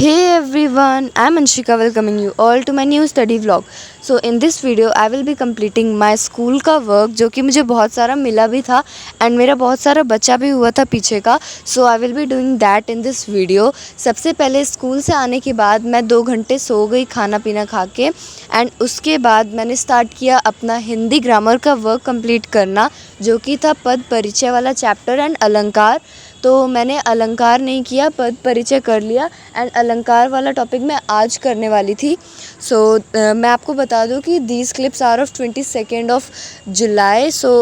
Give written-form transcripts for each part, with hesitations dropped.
Hey everyone, I'm Anshika welcoming you all to my new study vlog. So in this video I will be completing my school का work जो कि मुझे बहुत सारा मिला भी था एंड मेरा बहुत सारा बचा भी हुआ था पीछे का. So I will be doing that in this video. सबसे पहले स्कूल से आने के बाद मैं 2 घंटे सो गई खाना पीना खा के एंड उसके बाद मैंने स्टार्ट किया अपना हिंदी ग्रामर का वर्क कंप्लीट करना जो कि था पद परिचय वाला चैप्टर एंड अलंकार. तो मैंने अलंकार नहीं किया, पद परिचय कर लिया एंड अलंकार वाला टॉपिक मैं आज करने वाली थी. सो मैं आपको बता दूं कि these clips are of 22 of July. So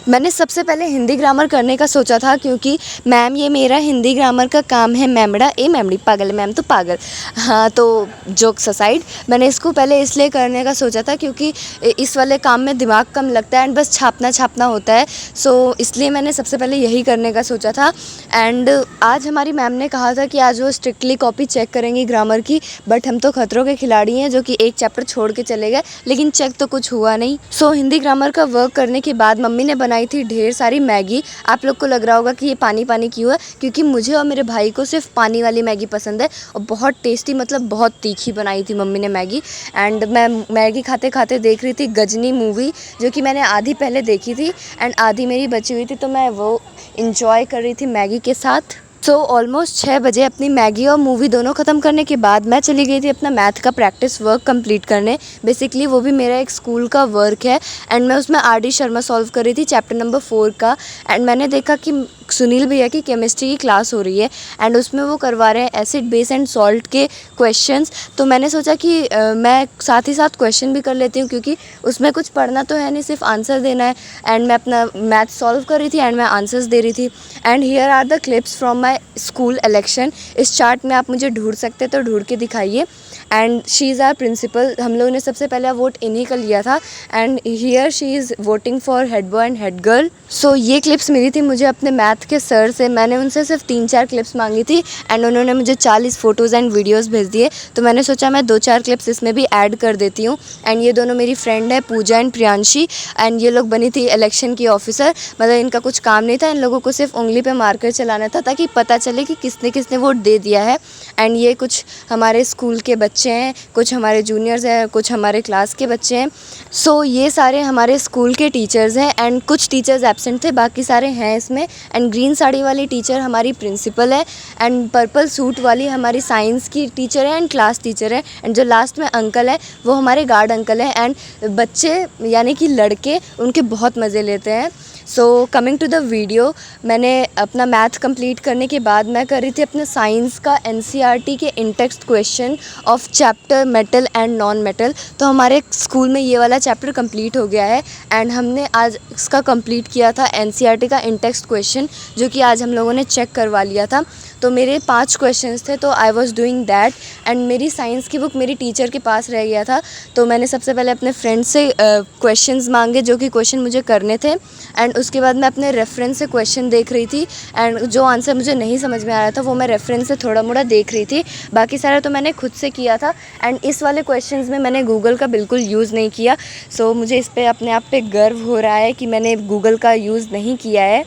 मैंने सबसे पहले हिंदी ग्रामर करने का सोचा था क्योंकि मैम ये मेरा हिंदी ग्रामर का काम है मैमड़ा ए मैमड़ी पागल मैम तो पागल. हाँ, तो जोक्स असाइड मैंने इसको पहले इसलिए करने का सोचा था क्योंकि इस वाले काम में दिमाग कम लगता है एंड बस छापना होता है. सो इसलिए मैंने सबसे पहले यही करने का सोचा था. एंड आज हमारी मैम ने कहा था कि आज वो स्ट्रिक्टली कॉपी चेक करेंगी ग्रामर की, बट हम तो खतरों के खिलाड़ी हैं जो कि एक चैप्टर छोड़ के चले गए, लेकिन चेक तो कुछ हुआ नहीं. सो हिंदी ग्रामर का वर्क करने के बाद मम्मी ने बनाई थी ढेर सारी मैगी. आप लोग को लग रहा होगा कि ये पानी पानी क्यों है, क्योंकि मुझे और मेरे भाई को सिर्फ पानी वाली मैगी पसंद है और बहुत टेस्टी, मतलब बहुत तीखी बनाई थी मम्मी ने मैगी. एंड मैं मैगी खाते खाते देख रही थी गजनी मूवी जो कि मैंने आधी पहले देखी थी एंड आधी मेरी बची हुई थी, तो मैं वो इंजॉय कर रही थी मैगी के साथ. सो ऑलमोस्ट 6 बजे अपनी मैगी और मूवी दोनों ख़त्म करने के बाद मैं चली गई थी अपना मैथ का प्रैक्टिस वर्क कंप्लीट करने. बेसिकली वो भी मेरा एक स्कूल का वर्क है एंड मैं उसमें आर.डी. शर्मा सॉल्व कर रही थी चैप्टर नंबर 4 का. एंड मैंने देखा कि सुनील भैया की केमिस्ट्री की क्लास हो रही है एंड उसमें वो करवा रहे हैं एसिड बेस एंड सॉल्ट के क्वेश्चंस. तो मैंने सोचा कि मैं साथ ही साथ क्वेश्चन भी कर लेती हूँ क्योंकि उसमें कुछ पढ़ना तो है नहीं, सिर्फ आंसर देना है. एंड मैं अपना मैथ सॉल्व कर रही थी एंड मैं आंसर्स दे रही थी. And here are the clips from my school election. इस चार्ट में आप मुझे ढूंढ सकते तो ढूंढ के दिखाइए. And she is our principal. हम लोगों ने सबसे पहले वोट इन्हीं का लिया था and here she is voting for head boy and head girl. So ये क्लिप्स मिली थी मुझे अपने मैथ के सर से. मैंने उनसे सिर्फ 3-4 क्लिप्स मांगी थी एंड उन्होंने मुझे 40 फ़ोटोज़ एंड वीडियोज़ भेज दिए. तो मैंने सोचा मैं 2-4 क्लिप्स इसमें भी ऐड कर देती हूँ. एंड ये दोनों मेरी फ्रेंड है पूजा एंड प्रियांशी एंड ये लोग बनी थी इलेक्शन की ऑफिसर. मतलब इनका कुछ काम नहीं था, इन लोगों को सिर्फ उंगली पे मार्कर चलाना था ताकि पता चले कि किसने किसने वोट दे दिया है. एंड ये कुछ हमारे स्कूल के बच्चे हैं, कुछ हमारे जूनियर्स हैं, कुछ हमारे क्लास के बच्चे हैं. सो ये सारे हमारे स्कूल के टीचर्स हैं एंड कुछ टीचर्स एब्सेंट थे, बाकी सारे हैं इसमें. एंड ग्रीन साड़ी वाली टीचर हमारी प्रिंसिपल है एंड पर्पल सूट वाली हमारी साइंस की टीचर है एंड क्लास टीचर है. एंड जो लास्ट में अंकल है वो हमारे गार्ड अंकल है. एंड बच्चे यानी कि लड़के उनके बहुत मज़े लेते हैं. So coming to the video, मैंने अपना मैथ कंप्लीट करने के बाद मैं कर रही थी अपने साइंस का एनसीईआरटी के in text question of chapter metal and non metal. तो हमारे स्कूल में ये वाला चैप्टर कंप्लीट हो गया है एंड हमने आज इसका कंप्लीट किया था एनसीईआरटी का इन टेक्स्ट क्वेश्चन जो कि आज हम लोगों ने चेक करवा लिया था. तो मेरे 5 क्वेश्चंस थे, तो I was doing that. And मेरी साइंस की बुक मेरी टीचर के पास रह गया था, तो मैंने सबसे पहले अपने फ्रेंड से क्वेश्चंस मांगे जो कि क्वेश्चन मुझे करने थे. एंड उसके बाद मैं अपने रेफरेंस से क्वेश्चन देख रही थी एंड जो आंसर मुझे नहीं समझ में आ रहा था वो मैं रेफरेंस से थोड़ा मोड़ा देख रही थी. बाकी सारा तो मैंने खुद से किया था एंड इस वाले क्वेश्चंस में मैंने गूगल का बिल्कुल यूज़ नहीं किया. सो मुझे इस पर अपने आप पे गर्व हो रहा है कि मैंने गूगल का यूज़ नहीं किया है.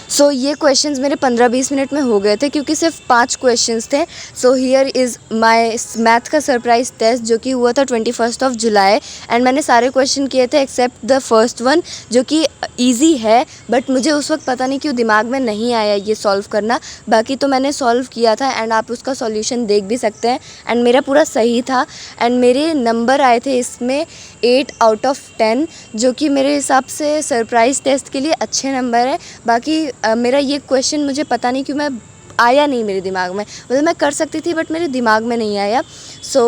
सो ये क्वेश्चंस मेरे 15-20 मिनट में हो गए थे क्योंकि सिर्फ 5 क्वेश्चंस थे. So here is my math का सरप्राइज़ टेस्ट जो कि हुआ था 21 ऑफ जुलाई. एंड मैंने सारे क्वेश्चन किए थे एक्सेप्ट द फर्स्ट वन जो कि ईजी है, बट मुझे उस वक्त पता नहीं क्यों दिमाग में नहीं आया ये सॉल्व करना. बाकी तो मैंने सॉल्व किया था एंड आप उसका सॉल्यूशन देख भी सकते हैं. एंड मेरा पूरा सही था एंड मेरे नंबर आए थे इसमें 8 आउट ऑफ 10 जो कि मेरे हिसाब से सरप्राइज़ टेस्ट के लिए अच्छे नंबर है. बाकी मेरा ये क्वेश्चन मुझे पता नहीं क्यों मैं आया नहीं मेरे दिमाग में, मतलब मैं कर सकती थी बट मेरे दिमाग में नहीं आया. सो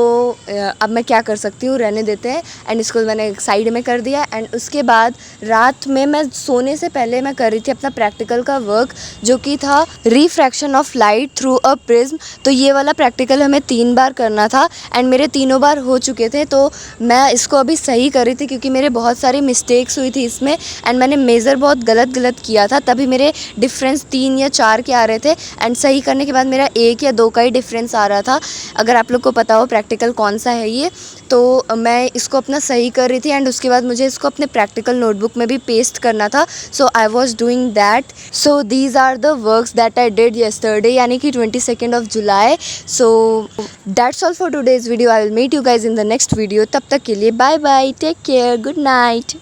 अब मैं क्या कर सकती हूँ, रहने देते हैं. एंड इसको मैंने साइड में कर दिया. एंड उसके बाद रात में मैं सोने से पहले मैं कर रही थी अपना प्रैक्टिकल का वर्क जो कि था refraction of light through a prism. तो ये वाला प्रैक्टिकल हमें 3 बार करना था एंड मेरे तीनों बार हो चुके थे. तो मैं इसको अभी सही कर रही थी क्योंकि मेरे बहुत सारी मिस्टेक्स हुई थी इसमें एंड मैंने मेज़र बहुत गलत किया था, तभी मेरे डिफरेंस 3 या 4 के आ रहे थे. एंड सही करने के बाद मेरा 1 या 2 का ही डिफरेंस आ रहा था। अगर आप लोग को पता हो प्रैक्टिकल कौन सा है ये, तो मैं इसको अपना सही कर रही थी एंड उसके बाद मुझे इसको अपने प्रैक्टिकल नोटबुक में भी पेस्ट करना था। So I was doing that. So these are the works that I did yesterday, यानी कि 22 July. So that's all for today's video. I will meet you guys in the next video. तब तक के लिए bye bye, take care, good night.